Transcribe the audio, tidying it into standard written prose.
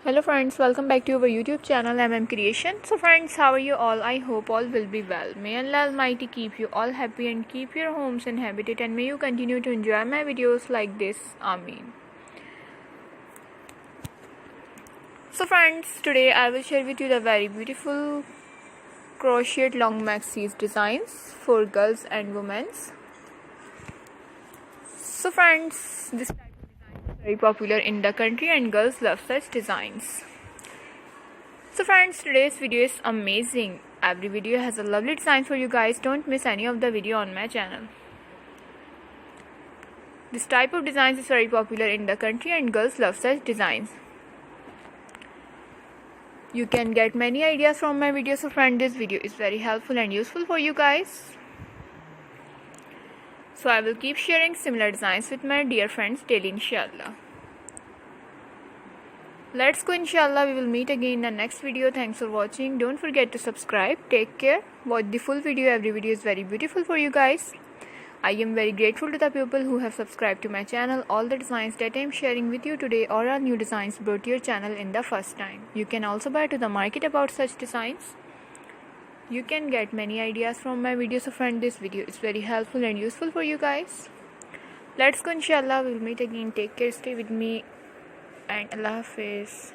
Hello friends, welcome back to our YouTube channel Creation. So friends, how are you all? I hope all will be well. May Allah Almighty keep you all happy and keep your homes inhabited, and may you continue to enjoy my videos like this. Ameen. So friends, today I will share with you the very beautiful crochet long maxies designs for girls and women. So friends, this type of design is very popular in the country and girls love such designs. So friends, today's video is amazing. Every video has a lovely design for you guys. Don't miss any of the video on my channel. This type of designs is very popular in the country and girls love such designs. You can get many ideas from my videos. So friends, this video is very helpful and useful for you guys. So I will keep sharing similar designs with my dear friends daily, inshallah. Let's go, inshallah. We will meet again in the next video. Thanks for watching. Don't forget to subscribe. Take care. Watch the full video. Every video is very beautiful for you guys. I am very grateful to the people who have subscribed to my channel. All the designs that I am sharing with you today are all new designs brought to your channel in the first time. You can also buy to the market about such designs. You can get many ideas from my videos. So friend, this video is very helpful and useful for you guys. Let's go, inshallah. We will meet again. Take care. Stay with me. And Allah Hafiz.